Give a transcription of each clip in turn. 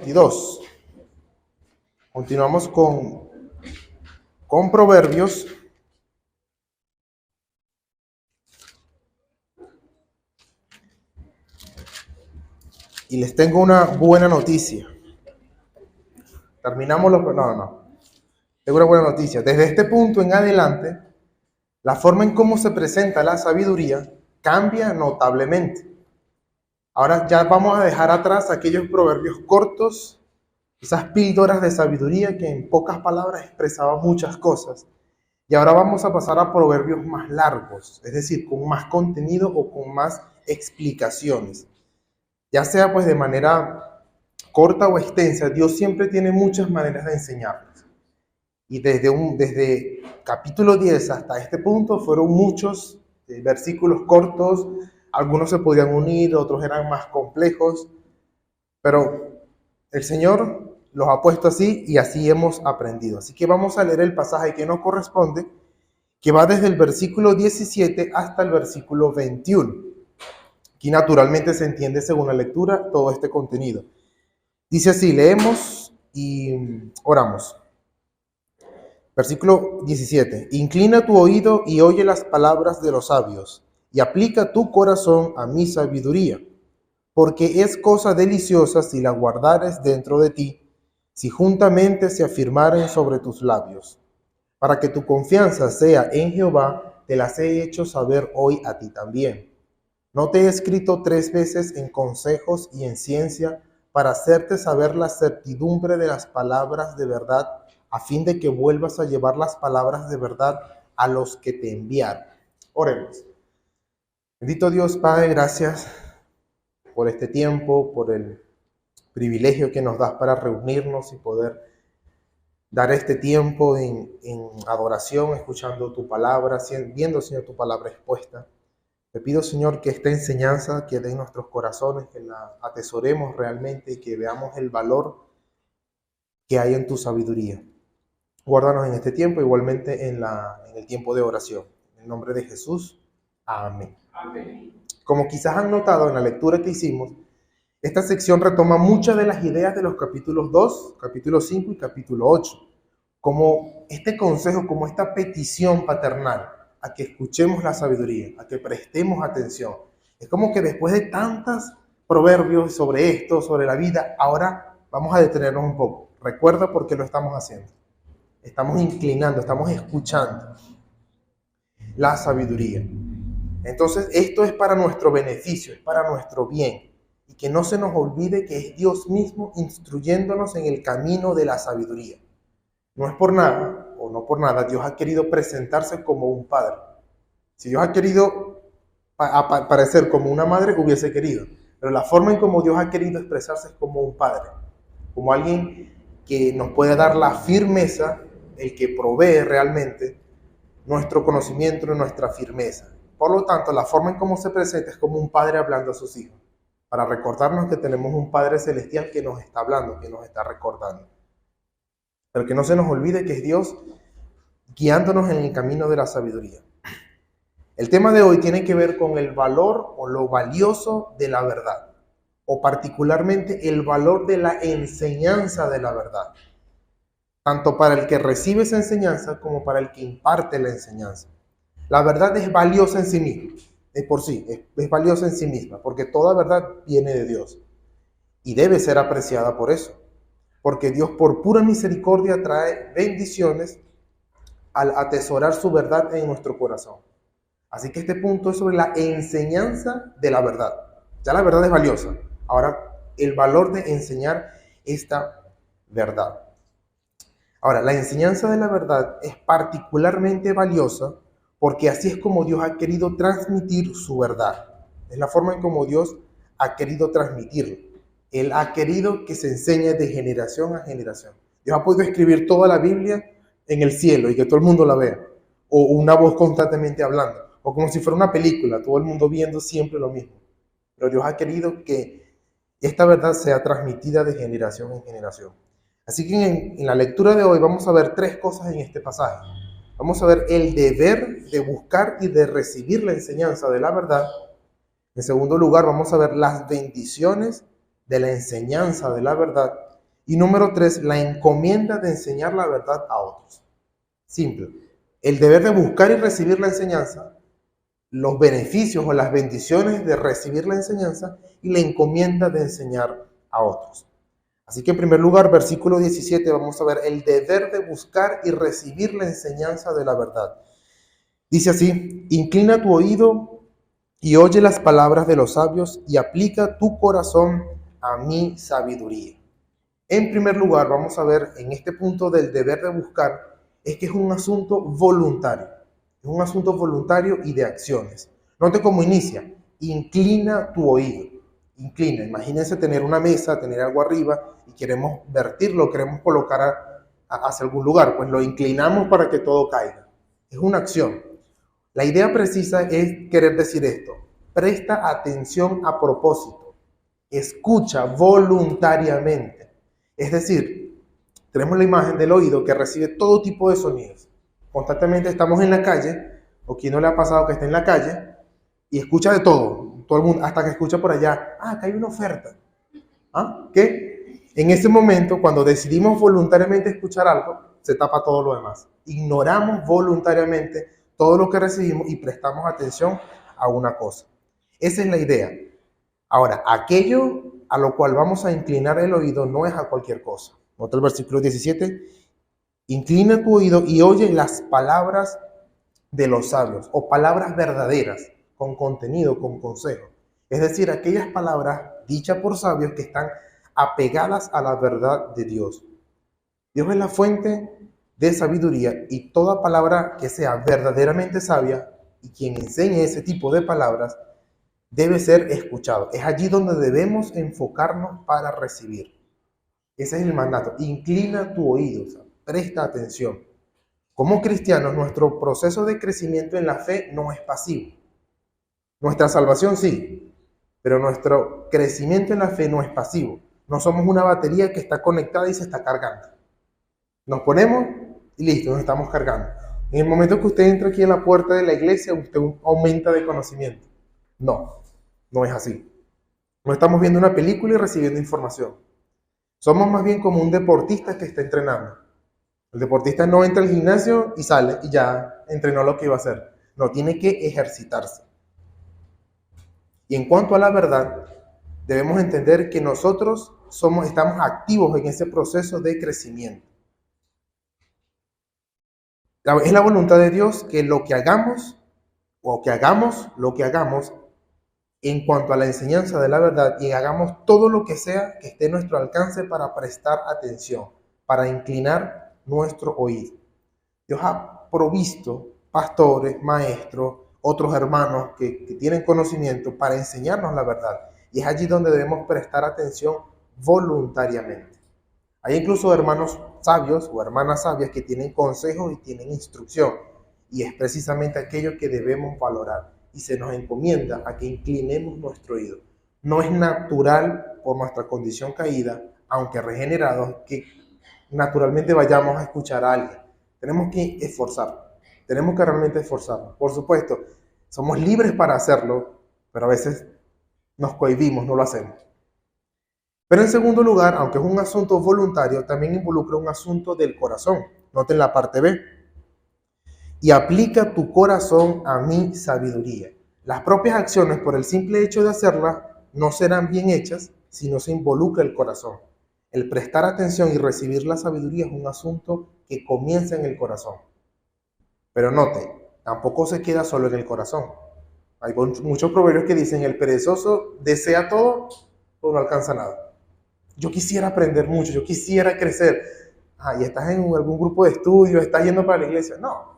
22. Continuamos con Proverbios. Y les tengo una buena noticia. Terminamos los... No. Tengo una buena noticia. Desde este punto en adelante, la forma en cómo se presenta la sabiduría cambia notablemente. Ahora ya vamos a dejar atrás aquellos proverbios cortos, esas píldoras de sabiduría que en pocas palabras expresaban muchas cosas. Y ahora vamos a pasar a proverbios más largos, es decir, con más contenido o con más explicaciones. Ya sea pues de manera corta o extensa, Dios siempre tiene muchas maneras de enseñarnos. Y desde capítulo 10 hasta este punto fueron muchos versículos cortos, algunos se podían unir, otros eran más complejos, pero el Señor los ha puesto así y así hemos aprendido. Así que vamos a leer el pasaje que nos corresponde, que va desde el versículo 17 hasta el versículo 21. Aquí naturalmente se entiende según la lectura todo este contenido. Dice así, leemos y oramos. Versículo 17. Inclina tu oído y oye las palabras de los sabios, y aplica tu corazón a mi sabiduría, porque es cosa deliciosa si la guardares dentro de ti, si juntamente se afirmaren sobre tus labios. Para que tu confianza sea en Jehová, te las he hecho saber hoy a ti también. No te he escrito 3 veces en consejos y en ciencia, para hacerte saber la certidumbre de las palabras de verdad, a fin de que vuelvas a llevar las palabras de verdad a los que te enviaron. Oremos. Bendito Dios, Padre, gracias por este tiempo, por el privilegio que nos das para reunirnos y poder dar este tiempo en adoración, escuchando tu palabra, viendo, Señor, tu palabra expuesta. Te pido, Señor, que esta enseñanza quede en nuestros corazones, que la atesoremos realmente y que veamos el valor que hay en tu sabiduría. Guárdanos en este tiempo, igualmente en el tiempo de oración. En el nombre de Jesús, amén. Amén. Como quizás han notado en la lectura que hicimos, esta sección retoma muchas de las ideas de los capítulos 2, capítulo 5 y capítulo 8, como este consejo, como esta petición paternal a que escuchemos la sabiduría, a que prestemos atención. Es como que después de tantos proverbios sobre esto, sobre la vida, ahora vamos a detenernos un poco. Recuerda por qué lo estamos haciendo. Estamos inclinando, estamos escuchando la sabiduría. Entonces, esto es para nuestro beneficio, es para nuestro bien. Y que no se nos olvide que es Dios mismo instruyéndonos en el camino de la sabiduría. No es por nada, o no por nada, Dios ha querido presentarse como un padre. Si Dios ha querido parecer como una madre, hubiese querido. Pero la forma en como Dios ha querido expresarse es como un padre. Como alguien que nos puede dar la firmeza, el que provee realmente nuestro conocimiento y nuestra firmeza. Por lo tanto, la forma en cómo se presenta es como un padre hablando a sus hijos, para recordarnos que tenemos un Padre Celestial que nos está hablando, que nos está recordando. Pero que no se nos olvide que es Dios guiándonos en el camino de la sabiduría. El tema de hoy tiene que ver con el valor o lo valioso de la verdad, o particularmente el valor de la enseñanza de la verdad, tanto para el que recibe esa enseñanza como para el que imparte la enseñanza. La verdad es valiosa en sí misma, es por sí, es valiosa en sí misma, porque toda verdad viene de Dios y debe ser apreciada por eso, porque Dios por pura misericordia trae bendiciones al atesorar su verdad en nuestro corazón. Así que este punto es sobre la enseñanza de la verdad. Ya la verdad es valiosa. Ahora, el valor de enseñar esta verdad. Ahora, la enseñanza de la verdad es particularmente valiosa porque así es como Dios ha querido transmitir su verdad. Es la forma en como Dios ha querido transmitirlo. Él ha querido que se enseñe de generación a generación. Dios ha podido escribir toda la Biblia en el cielo y que todo el mundo la vea. O una voz constantemente hablando. O como si fuera una película, todo el mundo viendo siempre lo mismo. Pero Dios ha querido que esta verdad sea transmitida de generación en generación. Así que en la lectura de hoy vamos a ver 3 cosas en este pasaje. Vamos a ver el deber de buscar y de recibir la enseñanza de la verdad. En segundo lugar, vamos a ver las bendiciones de la enseñanza de la verdad. Y número 3, la encomienda de enseñar la verdad a otros. Simple. El deber de buscar y recibir la enseñanza, los beneficios o las bendiciones de recibir la enseñanza y la encomienda de enseñar a otros. Así que en primer lugar, versículo 17, vamos a ver el deber de buscar y recibir la enseñanza de la verdad. Dice así: inclina tu oído y oye las palabras de los sabios y aplica tu corazón a mi sabiduría. En primer lugar, vamos a ver en este punto del deber de buscar, es que es un asunto voluntario. Es un asunto voluntario y de acciones. Note cómo inicia: inclina tu oído. Inclina. Imagínense tener una mesa, tener algo arriba y queremos vertirlo, queremos colocar hacia algún lugar. Pues lo inclinamos para que todo caiga. Es una acción. La idea precisa es querer decir esto: presta atención a propósito, escucha voluntariamente. Es decir, tenemos la imagen del oído que recibe todo tipo de sonidos. Constantemente estamos en la calle, o quien no le ha pasado que está en la calle, y escucha de todo el mundo, hasta que escucha por allá: acá hay una oferta. ¿Qué? En ese momento, cuando decidimos voluntariamente escuchar algo, se tapa todo lo demás. Ignoramos voluntariamente todo lo que recibimos y prestamos atención a una cosa. Esa es la idea. Ahora, aquello a lo cual vamos a inclinar el oído no es a cualquier cosa. Nota el versículo 17. Inclina tu oído y oye las palabras de los sabios, o palabras verdaderas, con contenido, con consejo. Es decir, aquellas palabras dichas por sabios que están apegadas a la verdad de Dios. Dios es la fuente de sabiduría, y toda palabra que sea verdaderamente sabia, y quien enseñe ese tipo de palabras, debe ser escuchado. Es allí donde debemos enfocarnos para recibir. Ese es el mandato. Inclina tu oído, o sea, presta atención. Como cristianos, nuestro proceso de crecimiento en la fe no es pasivo. Nuestra salvación sí, pero nuestro crecimiento en la fe no es pasivo. No somos una batería que está conectada y se está cargando. Nos ponemos y listo, nos estamos cargando. En el momento que usted entra aquí en la puerta de la iglesia, usted aumenta de conocimiento. No, no es así. No estamos viendo una película y recibiendo información. Somos más bien como un deportista que está entrenando. El deportista no entra al gimnasio y sale y ya entrenó lo que iba a hacer. No, tiene que ejercitarse. Y en cuanto a la verdad, debemos entender que nosotros estamos activos en ese proceso de crecimiento. Es la voluntad de Dios que lo que hagamos, o que hagamos lo que hagamos en cuanto a la enseñanza de la verdad, y hagamos todo lo que sea que esté a nuestro alcance para prestar atención, para inclinar nuestro oído. Dios ha provisto pastores, maestros, otros hermanos que tienen conocimiento para enseñarnos la verdad. Y es allí donde debemos prestar atención voluntariamente. Hay incluso hermanos sabios o hermanas sabias que tienen consejos y tienen instrucción. Y es precisamente aquello que debemos valorar. Y se nos encomienda a que inclinemos nuestro oído. No es natural por nuestra condición caída, aunque regenerados, que naturalmente vayamos a escuchar a alguien. Tenemos que esforzarnos. Tenemos que realmente esforzarnos. Por supuesto, somos libres para hacerlo, pero a veces nos cohibimos, no lo hacemos. Pero en segundo lugar, aunque es un asunto voluntario, también involucra un asunto del corazón. Noten la parte B. Y aplica tu corazón a mi sabiduría. Las propias acciones, por el simple hecho de hacerlas, no serán bien hechas si no se involucra el corazón. El prestar atención y recibir la sabiduría es un asunto que comienza en el corazón. Pero note, tampoco se queda solo en el corazón. Hay muchos proverbios que dicen: el perezoso desea todo, pero no alcanza nada. Yo quisiera aprender mucho, yo quisiera crecer. Y estás en algún grupo de estudio, estás yendo para la iglesia. No.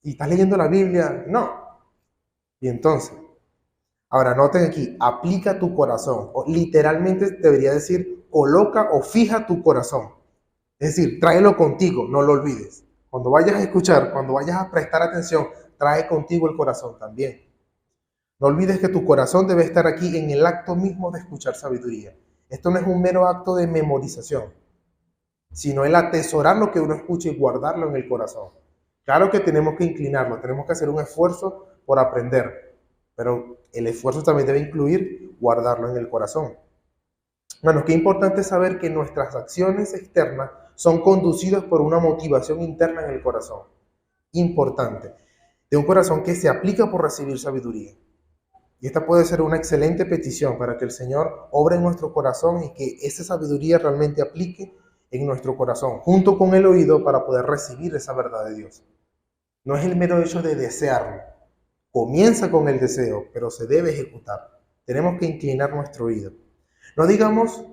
¿Y estás leyendo la Biblia? No. Y entonces, ahora noten aquí: aplica tu corazón. O literalmente debería decir: coloca o fija tu corazón. Es decir, tráelo contigo, no lo olvides. Cuando vayas a escuchar, cuando vayas a prestar atención, trae contigo el corazón también. No olvides que tu corazón debe estar aquí en el acto mismo de escuchar sabiduría. Esto no es un mero acto de memorización, sino el atesorar lo que uno escucha y guardarlo en el corazón. Claro que tenemos que inclinarlo, tenemos que hacer un esfuerzo por aprender, pero el esfuerzo también debe incluir guardarlo en el corazón. Bueno, qué importante saber que nuestras acciones externas son conducidas por una motivación interna en el corazón. Importante. De un corazón que se aplica por recibir sabiduría. Y esta puede ser una excelente petición para que el Señor obre en nuestro corazón y que esa sabiduría realmente aplique en nuestro corazón, junto con el oído para poder recibir esa verdad de Dios. No es el mero hecho de desearlo. Comienza con el deseo, pero se debe ejecutar. Tenemos que inclinar nuestro oído. No digamos,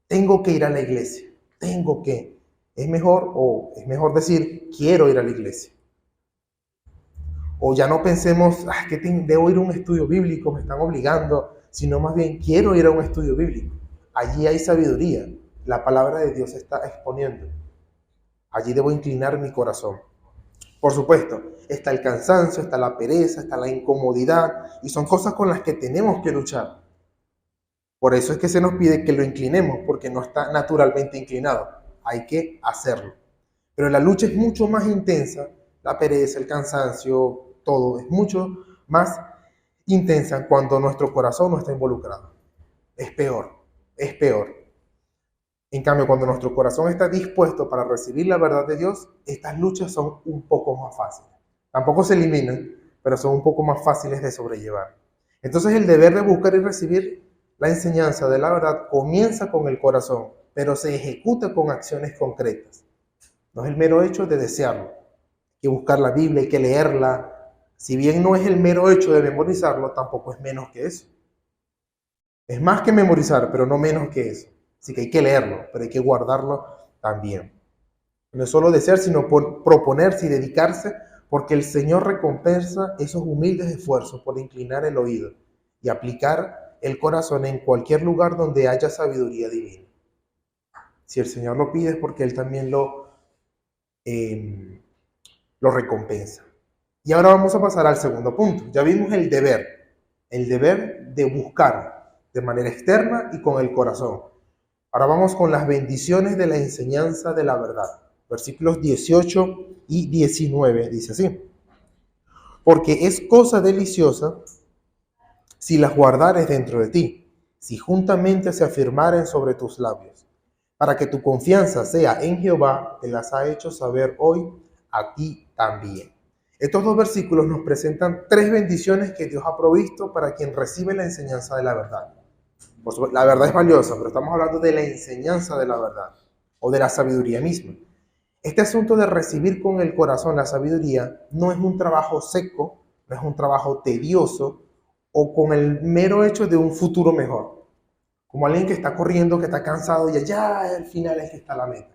tengo que ir a la iglesia, tengo que. Es mejor decir, quiero ir a la iglesia. O ya no pensemos, que debo ir a un estudio bíblico, me están obligando, sino más bien quiero ir a un estudio bíblico. Allí hay sabiduría, la palabra de Dios está exponiendo. Allí debo inclinar mi corazón. Por supuesto, está el cansancio, está la pereza, está la incomodidad, y son cosas con las que tenemos que luchar. Por eso es que se nos pide que lo inclinemos, porque no está naturalmente inclinado. Hay que hacerlo. Pero la lucha es mucho más intensa, la pereza, el cansancio, todo es mucho más intensa cuando nuestro corazón no está involucrado. Es peor, es peor. En cambio, cuando nuestro corazón está dispuesto para recibir la verdad de Dios, estas luchas son un poco más fáciles. Tampoco se eliminan, pero son un poco más fáciles de sobrellevar. Entonces el deber de buscar y recibir la enseñanza de la verdad comienza con el corazón, pero se ejecuta con acciones concretas. No es el mero hecho de desearlo. Hay que buscar la Biblia, hay que leerla. Si bien no es el mero hecho de memorizarlo, tampoco es menos que eso. Es más que memorizar, pero no menos que eso. Así que hay que leerlo, pero hay que guardarlo también. No es solo desear, sino proponerse y dedicarse, porque el Señor recompensa esos humildes esfuerzos por inclinar el oído y aplicar el corazón en cualquier lugar donde haya sabiduría divina. Si el Señor lo pide es porque Él también lo recompensa. Y ahora vamos a pasar al segundo punto. Ya vimos el deber de buscar de manera externa y con el corazón. Ahora vamos con las bendiciones de la enseñanza de la verdad. Versículos 18 y 19 dice así. Porque es cosa deliciosa si las guardares dentro de ti, si juntamente se afirmaren sobre tus labios, para que tu confianza sea en Jehová, te las ha hecho saber hoy a ti también. Estos dos versículos nos presentan tres bendiciones que Dios ha provisto para quien recibe la enseñanza de la verdad. Por supuesto, la verdad es valiosa, pero estamos hablando de la enseñanza de la verdad o de la sabiduría misma. Este asunto de recibir con el corazón la sabiduría no es un trabajo seco, no es un trabajo tedioso o con el mero hecho de un futuro mejor. Como alguien que está corriendo, que está cansado y allá al final es que está la meta.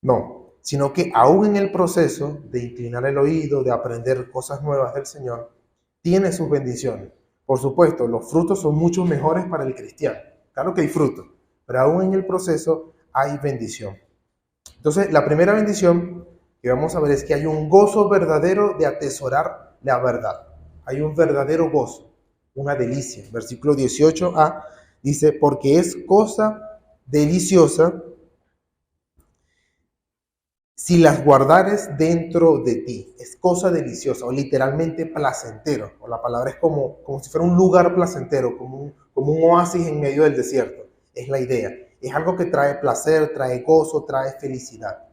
No, sino que aún en el proceso de inclinar el oído, de aprender cosas nuevas del Señor, tiene sus bendiciones. Por supuesto, los frutos son mucho mejores para el cristiano. Claro que hay frutos, pero aún en el proceso hay bendición. Entonces, la primera bendición que vamos a ver es que hay un gozo verdadero de atesorar la verdad. Hay un verdadero gozo, una delicia. Versículo 18a dice, porque es cosa deliciosa si las guardares dentro de ti. Es cosa deliciosa o literalmente placentero. O la palabra es como si fuera un lugar placentero, como un oasis en medio del desierto. Es la idea. Es algo que trae placer, trae gozo, trae felicidad.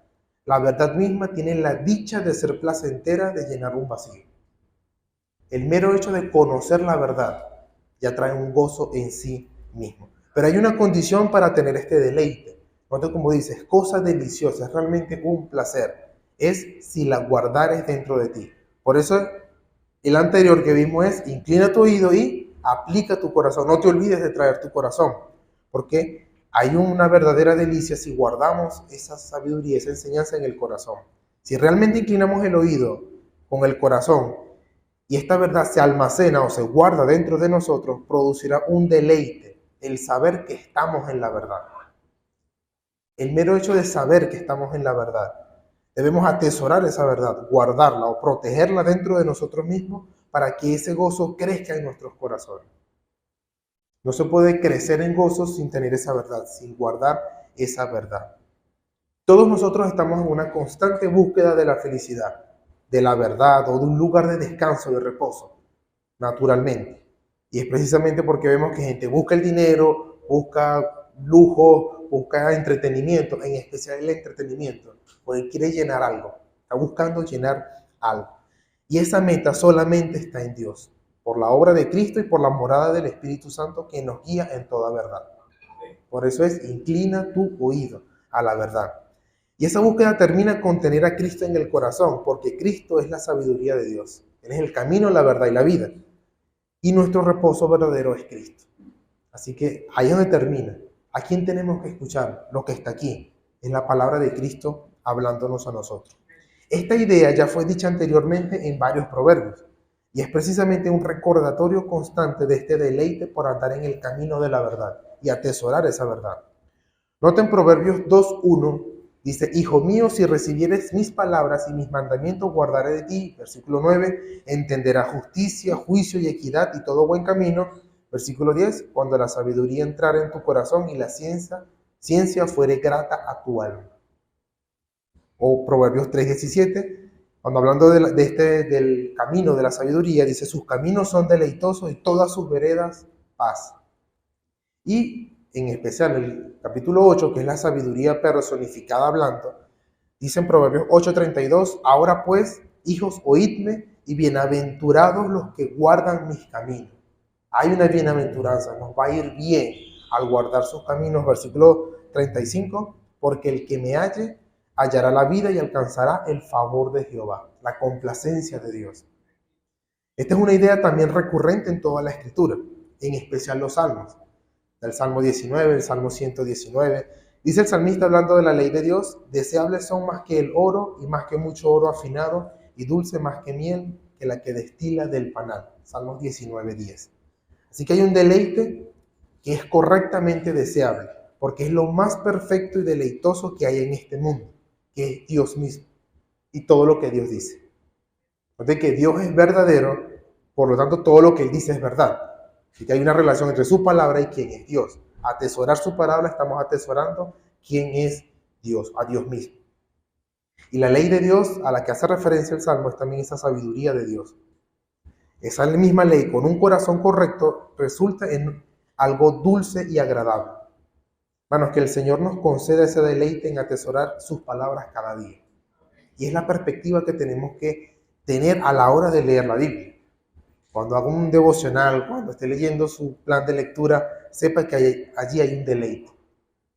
La verdad misma tiene la dicha de ser placentera, de llenar un vacío. El mero hecho de conocer la verdad ya trae un gozo en sí mismo. Pero hay una condición para tener este deleite. Note como dice, es cosa deliciosa, es realmente un placer. Es si la guardares dentro de ti. Por eso el anterior que vimos es, inclina tu oído y aplica tu corazón. No te olvides de traer tu corazón. Porque hay una verdadera delicia si guardamos esa sabiduría, esa enseñanza en el corazón. Si realmente inclinamos el oído con el corazón y esta verdad se almacena o se guarda dentro de nosotros, producirá un deleite, el saber que estamos en la verdad. El mero hecho de saber que estamos en la verdad. Debemos atesorar esa verdad, guardarla o protegerla dentro de nosotros mismos para que ese gozo crezca en nuestros corazones. No se puede crecer en gozo sin tener esa verdad, sin guardar esa verdad. Todos nosotros estamos en una constante búsqueda de la felicidad, de la verdad o de un lugar de descanso, de reposo, naturalmente. Y es precisamente porque vemos que gente busca el dinero, busca lujo, busca entretenimiento, en especial el entretenimiento, porque quiere llenar algo, está buscando llenar algo. Y esa meta solamente está en Dios, por la obra de Cristo y por la morada del Espíritu Santo que nos guía en toda verdad. Por eso es, inclina tu oído a la verdad. Y esa búsqueda termina con tener a Cristo en el corazón, porque Cristo es la sabiduría de Dios. Él es el camino, la verdad y la vida. Y nuestro reposo verdadero es Cristo. Así que ahí es donde termina. ¿A quién tenemos que escuchar? Lo que está aquí. Es la palabra de Cristo hablándonos a nosotros. Esta idea ya fue dicha anteriormente en varios proverbios. Y es precisamente un recordatorio constante de este deleite por andar en el camino de la verdad y atesorar esa verdad. Noten Proverbios 2:1. Dice, hijo mío, si recibieres mis palabras y mis mandamientos guardaré de ti. Versículo 9, entenderás justicia, juicio y equidad y todo buen camino. Versículo 10, cuando la sabiduría entrare en tu corazón y la ciencia fuere grata a tu alma. O Proverbios 3:17, cuando hablando del camino de la sabiduría, dice, sus caminos son deleitosos y todas sus veredas paz. Y en especial el capítulo 8, que es la sabiduría personificada hablando, dice en Proverbios 8:32, ahora pues, hijos, oídme, y bienaventurados los que guardan mis caminos. Hay una bienaventuranza, nos va a ir bien al guardar sus caminos. Versículo 35, porque el que me halle hallará la vida y alcanzará el favor de Jehová, la complacencia de Dios. Esta es una idea también recurrente en toda la Escritura, en especial los salmos. El Salmo 19, el Salmo 119. Dice el salmista hablando de la ley de Dios, deseables son más que el oro y más que mucho oro afinado y dulce más que miel que la que destila del panal. Salmos 19:10. Así que hay un deleite que es correctamente deseable, porque es lo más perfecto y deleitoso que hay en este mundo, que es Dios mismo y todo lo que Dios dice. Entonces que Dios es verdadero, por lo tanto todo lo que Él dice es verdad. Así que hay una relación entre su palabra y quién es Dios. Atesorar su palabra, estamos atesorando quién es Dios, a Dios mismo. Y la ley de Dios a la que hace referencia el Salmo es también esa sabiduría de Dios. Esa misma ley con un corazón correcto resulta en algo dulce y agradable. Hermanos, que el Señor nos conceda ese deleite en atesorar sus palabras cada día. Y es la perspectiva que tenemos que tener a la hora de leer la Biblia. Cuando haga un devocional, cuando esté leyendo su plan de lectura, sepa que allí hay un deleite.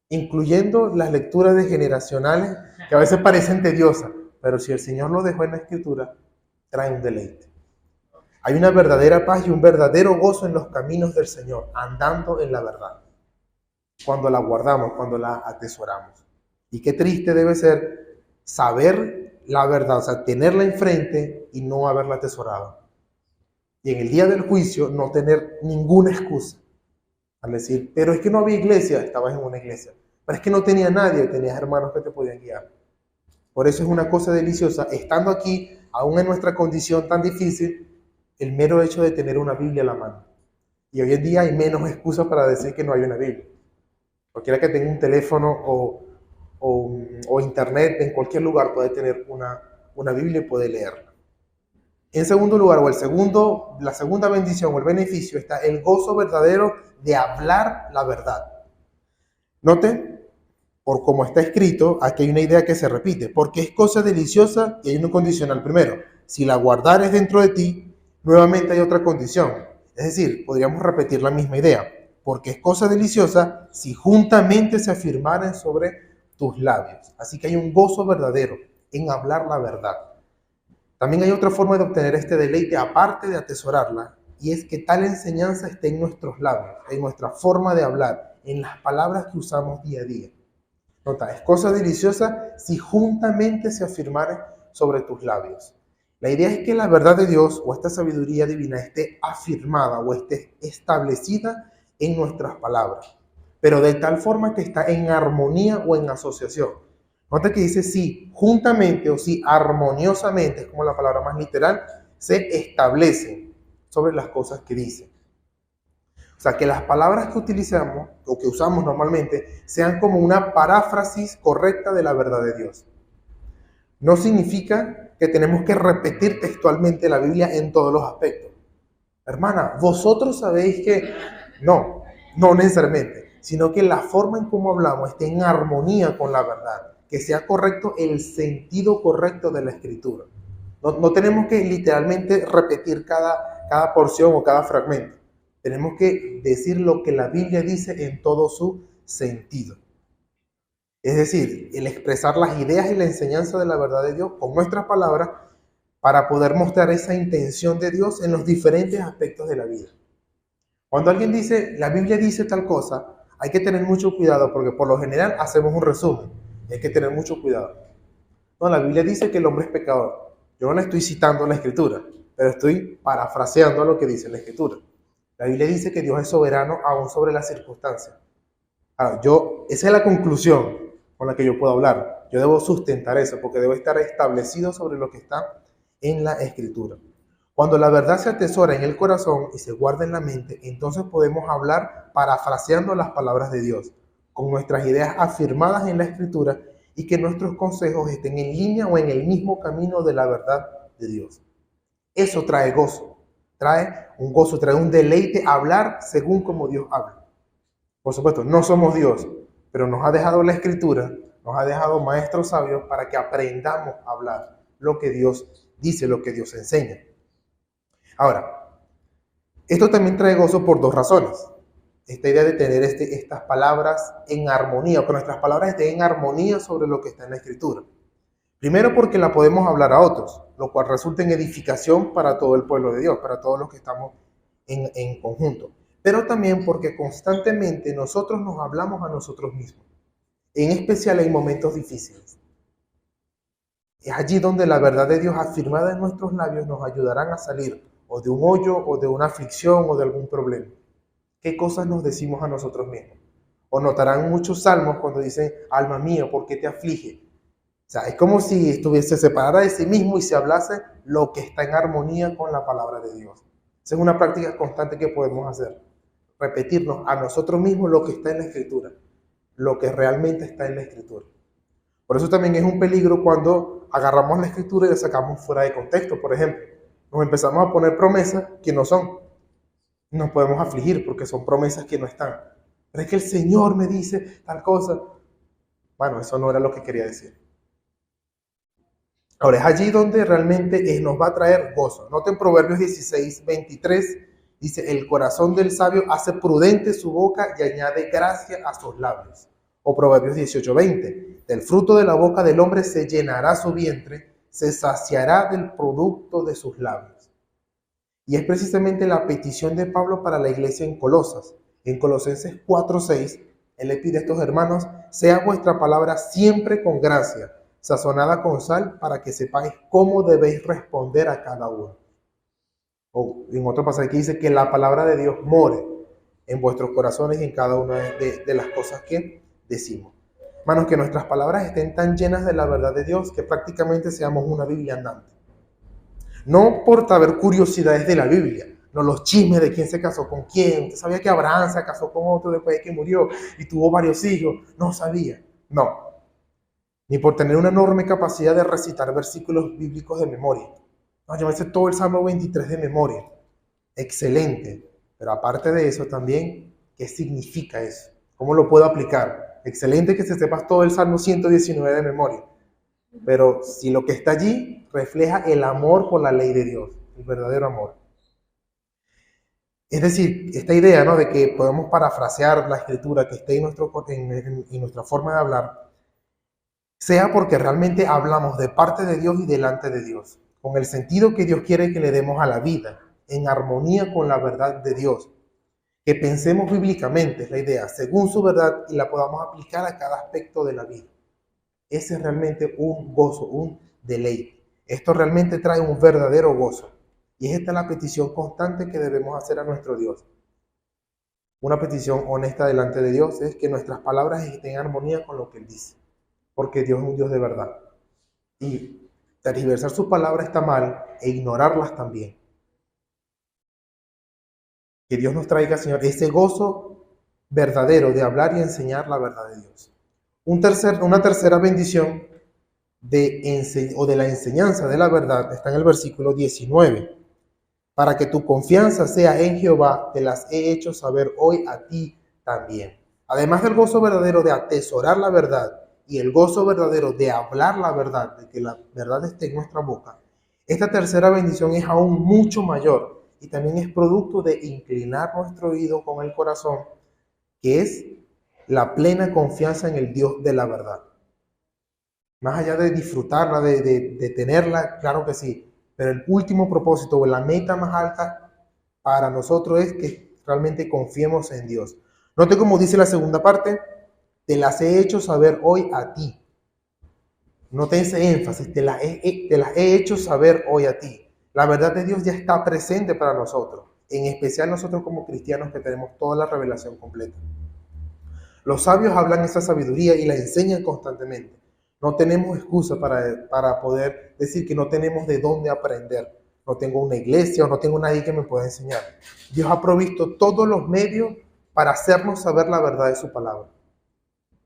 Incluyendo las lecturas degeneracionales, que a veces parecen tediosas, pero si el Señor lo dejó en la Escritura, trae un deleite. Hay una verdadera paz y un verdadero gozo en los caminos del Señor, andando en la verdad. Cuando la guardamos, cuando la atesoramos. Y qué triste debe ser saber la verdad, o sea, tenerla enfrente y no haberla atesorado. Y en el día del juicio no tener ninguna excusa. Al decir, pero es que no había iglesia, estabas en una iglesia. Pero es que no tenía nadie, tenías hermanos que te podían guiar. Por eso es una cosa deliciosa, estando aquí, aún en nuestra condición tan difícil, el mero hecho de tener una Biblia a la mano. Y hoy en día hay menos excusas para decir que no hay una Biblia. Cualquiera que tenga un teléfono o internet, en cualquier lugar puede tener una Biblia y puede leerla. En segundo lugar, la segunda bendición o el beneficio está el gozo verdadero de hablar la verdad. Noten, por como está escrito, aquí hay una idea que se repite, porque es cosa deliciosa y hay un condicional primero. Si la guardares dentro de ti, nuevamente hay otra condición. Es decir, podríamos repetir la misma idea, porque es cosa deliciosa si juntamente se afirmaren sobre tus labios. Así que hay un gozo verdadero en hablar la verdad. También hay otra forma de obtener este deleite, aparte de atesorarla, y es que tal enseñanza esté en nuestros labios, en nuestra forma de hablar, en las palabras que usamos día a día. Nota, es cosa deliciosa si juntamente se afirmare sobre tus labios. La idea es que la verdad de Dios o esta sabiduría divina esté afirmada o esté establecida en nuestras palabras, pero de tal forma que está en armonía o en asociación. Nota que dice si juntamente o si armoniosamente, es como la palabra más literal, se establecen sobre las cosas que dicen. O sea, que las palabras que utilizamos o que usamos normalmente sean como una paráfrasis correcta de la verdad de Dios. No significa que tenemos que repetir textualmente la Biblia en todos los aspectos. Hermana, vosotros sabéis que... No necesariamente. sino que la forma en cómo hablamos esté en armonía con la verdad, que sea correcto el sentido correcto de la escritura. No tenemos que literalmente repetir cada porción o cada fragmento. Tenemos que decir lo que la Biblia dice en todo su sentido. Es decir, el expresar las ideas y la enseñanza de la verdad de Dios con nuestras palabras para poder mostrar esa intención de Dios en los diferentes aspectos de la vida. Cuando alguien dice, la Biblia dice tal cosa, hay que tener mucho cuidado porque por lo general hacemos un resumen. Y hay que tener mucho cuidado. No, la Biblia dice que el hombre es pecador. Yo no le estoy citando la Escritura, pero estoy parafraseando lo que dice la Escritura. La Biblia dice que Dios es soberano aún sobre las circunstancias. Ahora, esa es la conclusión con la que yo puedo hablar. Yo debo sustentar eso porque debo estar establecido sobre lo que está en la Escritura. Cuando la verdad se atesora en el corazón y se guarda en la mente, entonces podemos hablar parafraseando las palabras de Dios, con nuestras ideas afirmadas en la Escritura y que nuestros consejos estén en línea o en el mismo camino de la verdad de Dios. Eso trae gozo, trae un gozo, trae un deleite hablar según como Dios habla. Por supuesto, no somos Dios, pero nos ha dejado la Escritura, nos ha dejado maestros sabios para que aprendamos a hablar lo que Dios dice, lo que Dios enseña. Ahora, esto también trae gozo por dos razones. Esta idea de tener estas palabras en armonía, que nuestras palabras estén en armonía sobre lo que está en la Escritura. Primero porque la podemos hablar a otros, lo cual resulta en edificación para todo el pueblo de Dios, para todos los que estamos en conjunto. Pero también porque constantemente nosotros nos hablamos a nosotros mismos, en especial en momentos difíciles. Es allí donde la verdad de Dios afirmada en nuestros labios nos ayudarán a salir o de un hoyo o de una aflicción o de algún problema. ¿Qué cosas nos decimos a nosotros mismos? O notarán muchos salmos cuando dicen, alma mía, ¿por qué te aflige? O sea, es como si estuviese separada de sí mismo y se hablase lo que está en armonía con la palabra de Dios. Esa es una práctica constante que podemos hacer. Repetirnos a nosotros mismos lo que está en la Escritura, lo que realmente está en la Escritura. Por eso también es un peligro cuando agarramos la Escritura y la sacamos fuera de contexto. Por ejemplo, nos empezamos a poner promesas que no son. Nos podemos afligir porque son promesas que no están. Pero es que el Señor me dice tal cosa. Bueno, eso no era lo que quería decir. Ahora, es allí donde realmente nos va a traer gozo. Noten Proverbios 16:23, dice, el corazón del sabio hace prudente su boca y añade gracia a sus labios. O Proverbios 18:20, del fruto de la boca del hombre se llenará su vientre, se saciará del producto de sus labios. Y es precisamente la petición de Pablo para la iglesia en Colosas. En Colosenses 4:6, él le pide a estos hermanos, sea vuestra palabra siempre con gracia, sazonada con sal, para que sepáis cómo debéis responder a cada uno. O en otro pasaje que dice que la palabra de Dios more en vuestros corazones y en cada una de las cosas que decimos. Hermanos, que nuestras palabras estén tan llenas de la verdad de Dios que prácticamente seamos una Biblia andante. No por saber curiosidades de la Biblia, no los chismes de quién se casó con quién. Usted sabía que Abraham se casó con otro después de que murió y tuvo varios hijos. No sabía. No. Ni por tener una enorme capacidad de recitar versículos bíblicos de memoria. No, yo me sé todo el Salmo 23 de memoria. Excelente. Pero aparte de eso también, ¿qué significa eso? ¿Cómo lo puedo aplicar? Excelente que se sepas todo el Salmo 119 de memoria. Pero si lo que está allí refleja el amor por la ley de Dios, el verdadero amor. Es decir, esta idea, ¿no?, de que podemos parafrasear la Escritura que esté en nuestra forma de hablar, sea porque realmente hablamos de parte de Dios y delante de Dios, con el sentido que Dios quiere que le demos a la vida, en armonía con la verdad de Dios. Que pensemos bíblicamente, es la idea, según su verdad y la podamos aplicar a cada aspecto de la vida. Ese es realmente un gozo, un deleite. Esto realmente trae un verdadero gozo. Y es esta la petición constante que debemos hacer a nuestro Dios. Una petición honesta delante de Dios es que nuestras palabras estén en armonía con lo que Él dice. Porque Dios es un Dios de verdad. Y tergiversar sus palabras está mal e ignorarlas también. Que Dios nos traiga, Señor, ese gozo verdadero de hablar y enseñar la verdad de Dios. Una tercera bendición de la enseñanza de la verdad está en el versículo 19. Para que tu confianza sea en Jehová, te las he hecho saber hoy a ti también. Además del gozo verdadero de atesorar la verdad y el gozo verdadero de hablar la verdad, de que la verdad esté en nuestra boca, esta tercera bendición es aún mucho mayor y también es producto de inclinar nuestro oído con el corazón, que es la plena confianza en el Dios de la verdad. Más allá de disfrutarla, de tenerla, claro que sí, pero el último propósito o la meta más alta para nosotros es que realmente confiemos en Dios. Note como dice la segunda parte, te las he hecho saber hoy a ti. Note ese énfasis, te las he hecho saber hoy a ti. La verdad de Dios ya está presente para nosotros, en especial nosotros como cristianos que tenemos toda la revelación completa. Los sabios hablan esa sabiduría y la enseñan constantemente. No tenemos excusa para poder decir que no tenemos de dónde aprender. No tengo una iglesia o no tengo nadie que me pueda enseñar. Dios ha provisto todos los medios para hacernos saber la verdad de su palabra.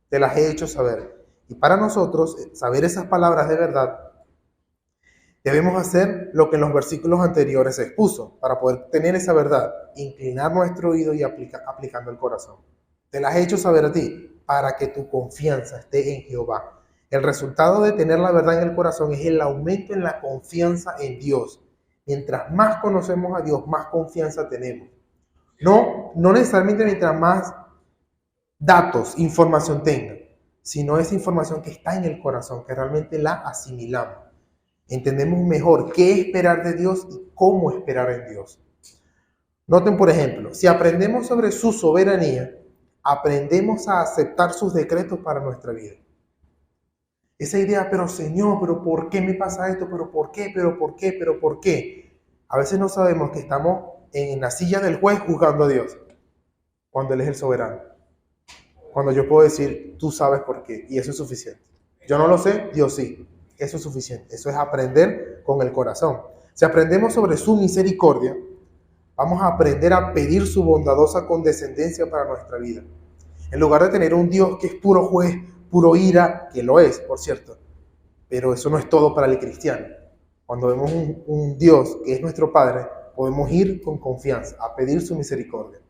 Te las he hecho saber. Y para nosotros, saber esas palabras de verdad, debemos hacer lo que en los versículos anteriores se expuso, para poder tener esa verdad, inclinar nuestro oído y aplicando el corazón. Te las he hecho saber a ti, para que tu confianza esté en Jehová. El resultado de tener la verdad en el corazón es el aumento en la confianza en Dios. Mientras más conocemos a Dios, más confianza tenemos. No necesariamente mientras más datos, información tenga, sino esa información que está en el corazón, que realmente la asimilamos. Entendemos mejor qué esperar de Dios y cómo esperar en Dios. Noten, por ejemplo, si aprendemos sobre su soberanía, aprendemos a aceptar sus decretos para nuestra vida. Esa idea, pero Señor, pero ¿por qué me pasa esto? ¿Pero por qué? ¿Pero por qué? ¿Pero por qué? A veces no sabemos que estamos en la silla del juez juzgando a Dios, cuando Él es el soberano. Cuando yo puedo decir, tú sabes por qué, y eso es suficiente. Yo no lo sé, Dios sí. Eso es suficiente. Eso es aprender con el corazón. Si aprendemos sobre su misericordia, vamos a aprender a pedir su bondadosa condescendencia para nuestra vida. En lugar de tener un Dios que es puro juez, puro ira, que lo es, por cierto. Pero eso no es todo para el cristiano. Cuando vemos un Dios que es nuestro Padre, podemos ir con confianza a pedir su misericordia.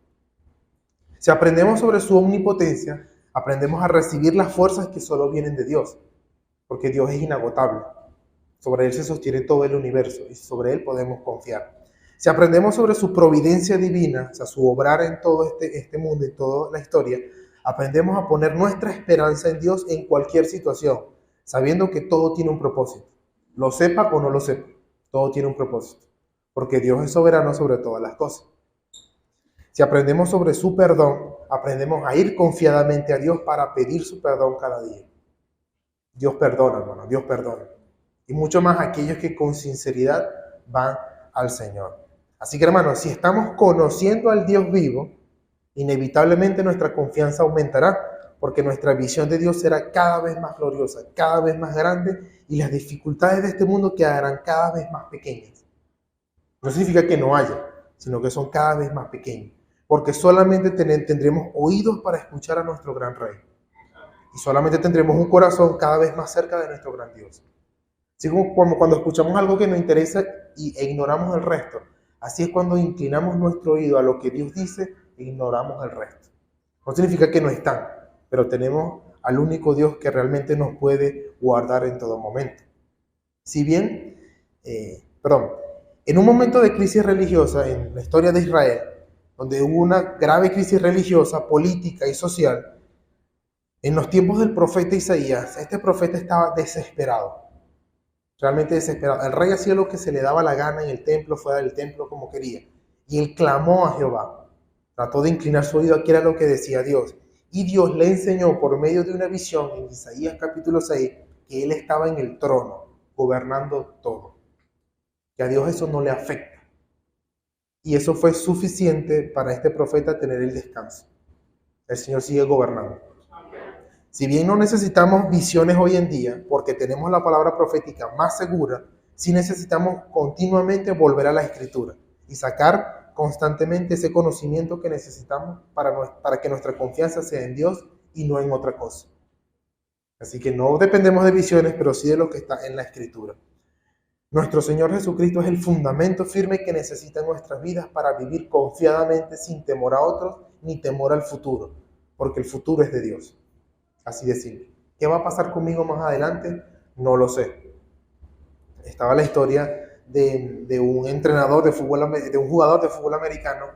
Si aprendemos sobre su omnipotencia, aprendemos a recibir las fuerzas que solo vienen de Dios, porque Dios es inagotable. Sobre Él se sostiene todo el universo y sobre Él podemos confiar. Si aprendemos sobre su providencia divina, o sea, su obrar en todo este mundo y toda la historia, aprendemos a poner nuestra esperanza en Dios en cualquier situación, sabiendo que todo tiene un propósito. Lo sepa o no lo sepa, todo tiene un propósito, porque Dios es soberano sobre todas las cosas. Si aprendemos sobre su perdón, aprendemos a ir confiadamente a Dios para pedir su perdón cada día. Dios perdona, hermano, Dios perdona. Y mucho más aquellos que con sinceridad van al Señor. Así que, hermanos, si estamos conociendo al Dios vivo, inevitablemente nuestra confianza aumentará, porque nuestra visión de Dios será cada vez más gloriosa, cada vez más grande, y las dificultades de este mundo quedarán cada vez más pequeñas. No significa que no haya, sino que son cada vez más pequeñas, porque solamente tendremos oídos para escuchar a nuestro gran Rey. Y solamente tendremos un corazón cada vez más cerca de nuestro gran Dios. Así como cuando escuchamos algo que nos interesa e ignoramos el resto, así es cuando inclinamos nuestro oído a lo que Dios dice e ignoramos el resto. No significa que no están, pero tenemos al único Dios que realmente nos puede guardar en todo momento. Si bien, en un momento de crisis religiosa en la historia de Israel, donde hubo una grave crisis religiosa, política y social, en los tiempos del profeta Isaías, este profeta estaba desesperado, realmente desesperado. El rey hacía lo que se le daba la gana en el templo, fuera del templo, como quería. Y él clamó a Jehová, trató de inclinar su oído a qué era lo que decía Dios. Y Dios le enseñó por medio de una visión en Isaías capítulo 6 que él estaba en el trono, gobernando todo. Que a Dios eso no le afecta. Y eso fue suficiente para este profeta tener el descanso. El Señor sigue gobernando. Si bien no necesitamos visiones hoy en día, porque tenemos la palabra profética más segura, sí necesitamos continuamente volver a la Escritura y sacar constantemente ese conocimiento que necesitamos para que nuestra confianza sea en Dios y no en otra cosa. Así que no dependemos de visiones, pero sí de lo que está en la Escritura. Nuestro Señor Jesucristo es el fundamento firme que necesitan nuestras vidas para vivir confiadamente sin temor a otros ni temor al futuro. porque el futuro es de Dios. Así de simple. ¿Qué va a pasar conmigo más adelante? No lo sé. Estaba la historia de un entrenador de fútbol, de un jugador de fútbol americano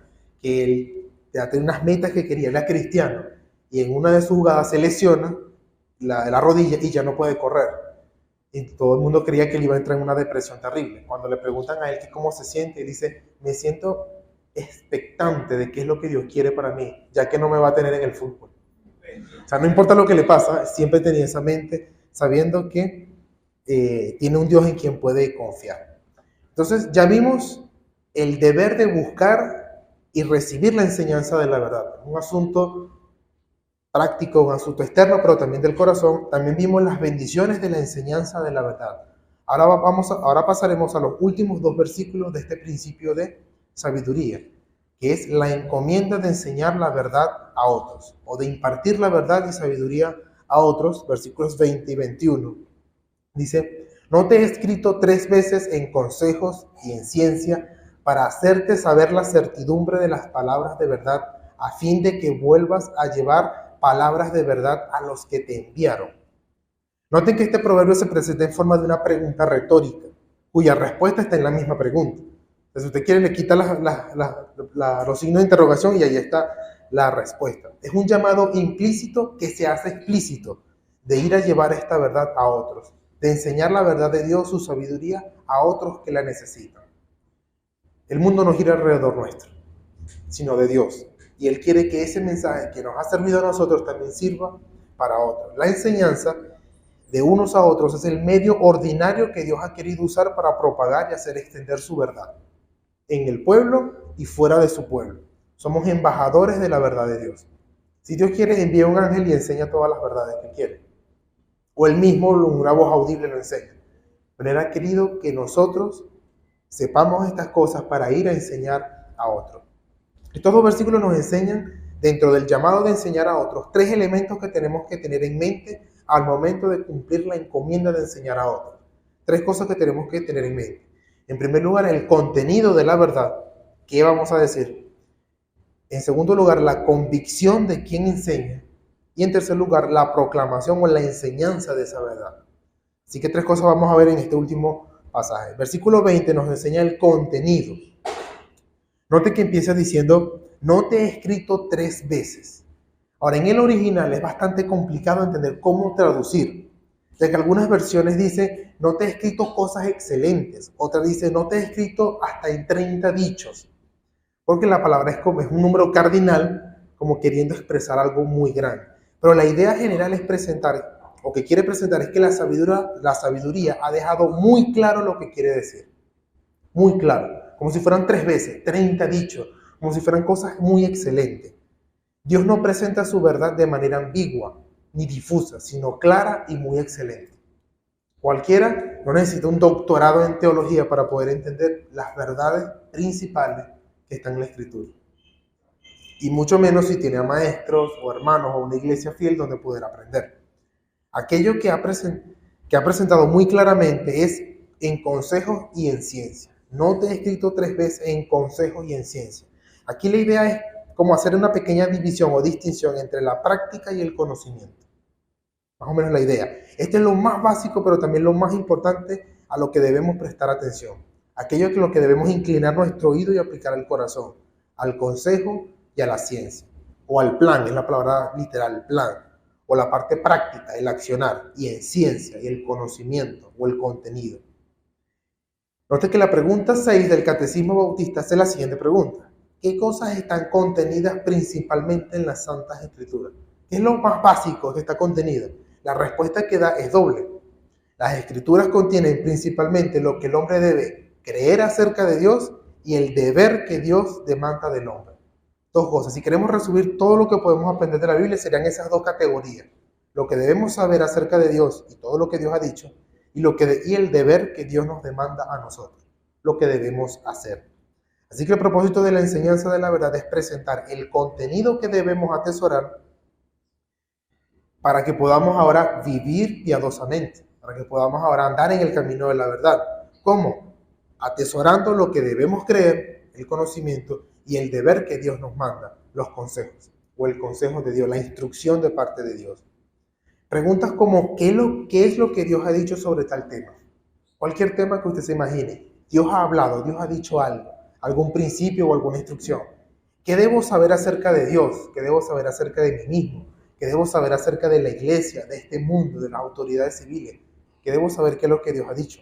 que él ya tenía unas metas que quería, era cristiano, y en una de sus jugadas se lesiona la rodilla y ya no puede correr. Y todo el mundo creía que él iba a entrar en una depresión terrible. Cuando le preguntan a él que cómo se siente, él dice, me siento expectante de qué es lo que Dios quiere para mí, ya que no me va a tener en el fútbol. O sea, no importa lo que le pasa, siempre tenía esa mente sabiendo que tiene un Dios en quien puede confiar. Entonces ya vimos el deber de buscar y recibir la enseñanza de la verdad. Un asunto práctico, un asunto externo, pero también del corazón. También vimos las bendiciones de la enseñanza de la verdad. Ahora pasaremos a los últimos 2 versículos de este principio de sabiduría, que es la encomienda de enseñar la verdad a otros, o de impartir la verdad y sabiduría a otros, versículos 20 y 21. Dice, no te he escrito 3 veces en consejos y en ciencia para hacerte saber la certidumbre de las palabras de verdad, a fin de que vuelvas a llevar palabras de verdad a los que te enviaron. Noten que este proverbio se presenta en forma de una pregunta retórica, cuya respuesta está en la misma pregunta. Entonces, si usted quiere, le quita los signos de interrogación y ahí está la respuesta. Es un llamado implícito que se hace explícito de ir a llevar esta verdad a otros, de enseñar la verdad de Dios, su sabiduría, a otros que la necesitan. El mundo no gira alrededor nuestro, sino de Dios. Y Él quiere que ese mensaje que nos ha servido a nosotros también sirva para otros. La enseñanza de unos a otros es el medio ordinario que Dios ha querido usar para propagar y hacer extender su verdad en el pueblo y fuera de su pueblo. Somos embajadores de la verdad de Dios. Si Dios quiere, envía un ángel y enseña todas las verdades que quiere. O Él mismo, una voz audible, lo enseña. Pero Él ha querido que nosotros sepamos estas cosas para ir a enseñar a otros. Estos 2 versículos nos enseñan, dentro del llamado de enseñar a otros, 3 elementos que tenemos que tener en mente al momento de cumplir la encomienda de enseñar a otros. 3 cosas que tenemos que tener en mente. En primer lugar, el contenido de la verdad. ¿Qué vamos a decir? En segundo lugar, la convicción de quien enseña. Y en tercer lugar, la proclamación o la enseñanza de esa verdad. Así que 3 cosas vamos a ver en este último pasaje. Versículo 20 nos enseña el contenido. Note que empieza diciendo, no te he escrito 3 veces. Ahora, en el original es bastante complicado entender cómo traducir, ya que algunas versiones dicen, no te he escrito cosas excelentes. Otras dicen, no te he escrito hasta en 30 dichos. Porque la palabra es un número cardinal, como queriendo expresar algo muy grande. Pero la idea general es presentar, o que quiere presentar, es que la sabiduría ha dejado muy claro lo que quiere decir. Muy claro. Como si fueran 3 veces, 30 dichos, como si fueran cosas muy excelentes. Dios no presenta su verdad de manera ambigua ni difusa, sino clara y muy excelente. Cualquiera no necesita un doctorado en teología para poder entender las verdades principales que están en la Escritura. Y mucho menos si tiene a maestros o hermanos o una iglesia fiel donde poder aprender. Aquello que ha presentado muy claramente es en consejos y en ciencia. No te he escrito 3 veces en consejos y en ciencia. Aquí la idea es como hacer una pequeña división o distinción entre la práctica y el conocimiento. Más o menos la idea. Este es lo más básico, pero también lo más importante a lo que debemos prestar atención. Aquello es lo que debemos inclinar nuestro oído y aplicar al corazón, al consejo y a la ciencia. O al plan, es la palabra literal, plan. O la parte práctica, el accionar, y en ciencia, y el conocimiento o el contenido. Note que la pregunta 6 del Catecismo Bautista hace la siguiente pregunta. ¿Qué cosas están contenidas principalmente en las Santas Escrituras? ¿Qué es lo más básico que está contenido? La respuesta que da es doble. Las Escrituras contienen principalmente lo que el hombre debe creer acerca de Dios y el deber que Dios demanda del hombre. 2 cosas. Si queremos resumir todo lo que podemos aprender de la Biblia, serían esas 2 categorías. Lo que debemos saber acerca de Dios y todo lo que Dios ha dicho, y el deber que Dios nos demanda a nosotros, lo que debemos hacer. Así que el propósito de la enseñanza de la verdad es presentar el contenido que debemos atesorar para que podamos ahora vivir piadosamente, para que podamos ahora andar en el camino de la verdad. ¿Cómo? Atesorando lo que debemos creer, el conocimiento y el deber que Dios nos manda, los consejos o el consejo de Dios, la instrucción de parte de Dios. Preguntas como, ¿qué es lo que Dios ha dicho sobre tal tema? Cualquier tema que usted se imagine. Dios ha hablado, Dios ha dicho algo, algún principio o alguna instrucción. ¿Qué debo saber acerca de Dios? ¿Qué debo saber acerca de mí mismo? ¿Qué debo saber acerca de la iglesia, de este mundo, de las autoridades civiles? ¿Qué debo saber qué es lo que Dios ha dicho?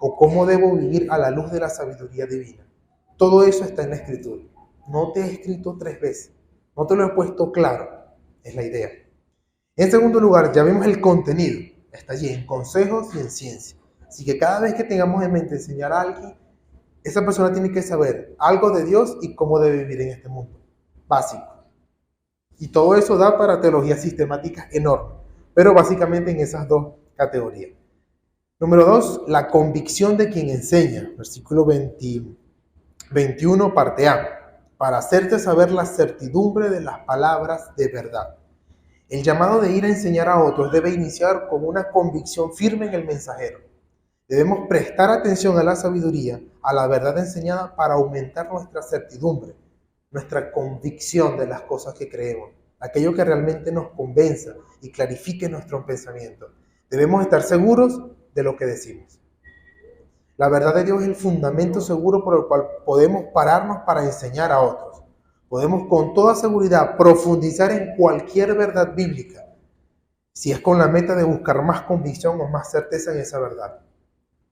¿O cómo debo vivir a la luz de la sabiduría divina? Todo eso está en la Escritura. No te he escrito 3 veces. No te lo he puesto claro. Es la idea. En segundo lugar, ya vemos el contenido. Está allí en consejos y en ciencia. Así que cada vez que tengamos en mente enseñar a alguien, esa persona tiene que saber algo de Dios y cómo debe vivir en este mundo. Básico. Y todo eso da para teologías sistemáticas enormes, pero básicamente en esas 2 categorías. Número 2, la convicción de quien enseña. Versículo 21, parte A. Para hacerte saber la certidumbre de las palabras de verdad. El llamado de ir a enseñar a otros debe iniciar con una convicción firme en el mensajero. Debemos prestar atención a la sabiduría, a la verdad enseñada para aumentar nuestra certidumbre, nuestra convicción de las cosas que creemos, aquello que realmente nos convenza y clarifique nuestro pensamiento. Debemos estar seguros de lo que decimos. La verdad de Dios es el fundamento seguro por el cual podemos pararnos para enseñar a otros. Podemos con toda seguridad profundizar en cualquier verdad bíblica, si es con la meta de buscar más convicción o más certeza en esa verdad.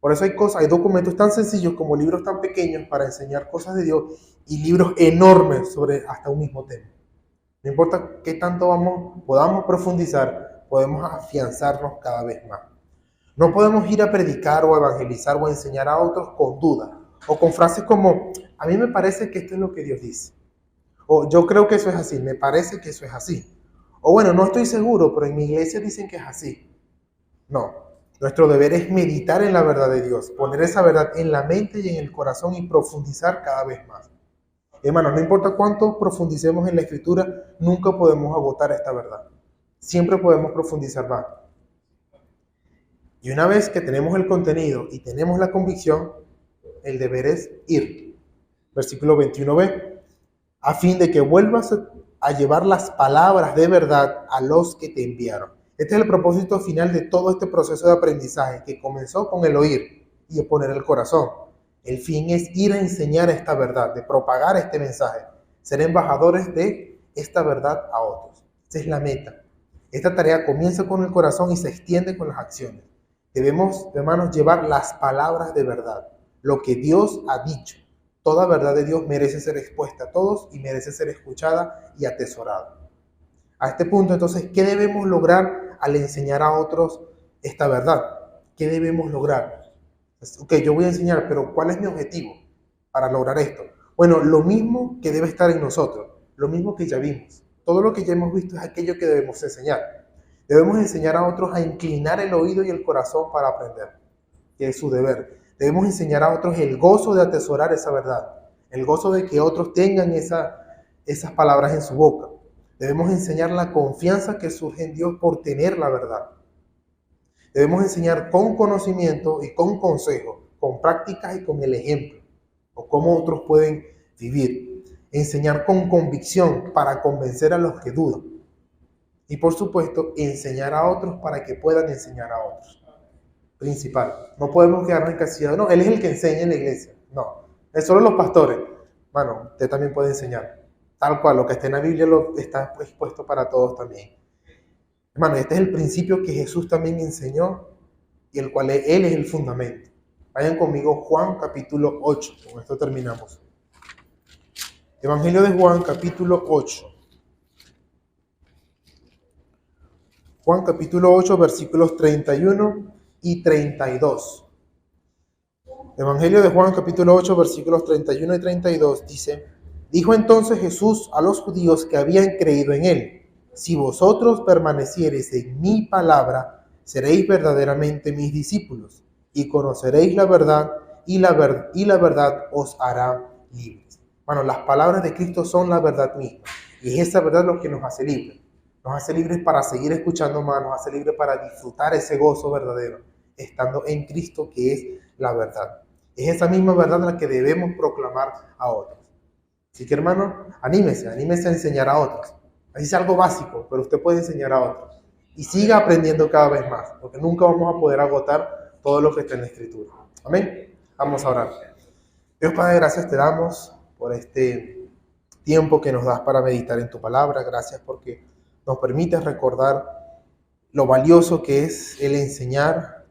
Por eso hay documentos tan sencillos como libros tan pequeños para enseñar cosas de Dios y libros enormes sobre hasta un mismo tema. No importa qué tanto podamos profundizar, podemos afianzarnos cada vez más. No podemos ir a predicar o a evangelizar o a enseñar a otros con dudas o con frases como, a mí me parece que esto es lo que Dios dice. O yo creo que eso es así, me parece que eso es así. O bueno, no estoy seguro, pero en mi iglesia dicen que es así. No, nuestro deber es meditar en la verdad de Dios, poner esa verdad en la mente y en el corazón y profundizar cada vez más. Hermanos, no importa cuánto profundicemos en la Escritura, nunca podemos agotar esta verdad. Siempre podemos profundizar más. Y una vez que tenemos el contenido y tenemos la convicción, el deber es ir. Versículo 21b. A fin de que vuelvas a llevar las palabras de verdad a los que te enviaron. Este es el propósito final de todo este proceso de aprendizaje que comenzó con el oír y el poner el corazón. El fin es ir a enseñar esta verdad, de propagar este mensaje, ser embajadores de esta verdad a otros. Esa es la meta. Esta tarea comienza con el corazón y se extiende con las acciones. Debemos, hermanos, llevar las palabras de verdad, lo que Dios ha dicho. Toda verdad de Dios merece ser expuesta a todos y merece ser escuchada y atesorada. A este punto, entonces, ¿qué debemos lograr al enseñar a otros esta verdad? ¿Qué debemos lograr? Ok, yo voy a enseñar, pero ¿cuál es mi objetivo para lograr esto? Bueno, lo mismo que debe estar en nosotros, lo mismo que ya vimos. Todo lo que ya hemos visto es aquello que debemos enseñar. Debemos enseñar a otros a inclinar el oído y el corazón para aprender, que es su deber. Debemos enseñar a otros el gozo de atesorar esa verdad, el gozo de que otros tengan esas palabras en su boca. Debemos enseñar la confianza que surge en Dios por tener la verdad. Debemos enseñar con conocimiento y con consejo, con prácticas y con el ejemplo, o cómo otros pueden vivir. Enseñar con convicción para convencer a los que dudan. Y por supuesto, enseñar a otros para que puedan enseñar a otros. Principal. No podemos quedarnos encasillados. No, él es el que enseña en la iglesia. No, es solo los pastores. Bueno, usted también puede enseñar. Tal cual, lo que está en la Biblia está expuesto para todos también. Hermano, este es el principio que Jesús también enseñó y el cual Él es el fundamento. Vayan conmigo, Juan capítulo 8. Con esto terminamos. Evangelio de Juan capítulo 8. Juan capítulo 8, versículos 31 y 32. Evangelio de Juan capítulo 8, versículos 31 y 32 dice: Dijo entonces Jesús a los judíos que habían creído en él: Si vosotros permaneciereis en mi palabra, seréis verdaderamente mis discípulos, y conoceréis la verdad, y la verdad os hará libres. Bueno, las palabras de Cristo son la verdad misma, y es esa verdad lo que nos hace libres. Nos hace libres para seguir escuchando más, nos hace libres para disfrutar ese gozo verdadero, estando en Cristo, que es la verdad. Es esa misma verdad la que debemos proclamar a otros. Así que, hermano, anímese a enseñar a otros. Así es algo básico, pero usted puede enseñar a otros. Y siga aprendiendo cada vez más, porque nunca vamos a poder agotar todo lo que está en la Escritura. Amén. Vamos a orar. Dios Padre, gracias te damos por este tiempo que nos das para meditar en tu palabra. Gracias porque nos permites recordar lo valioso que es el enseñar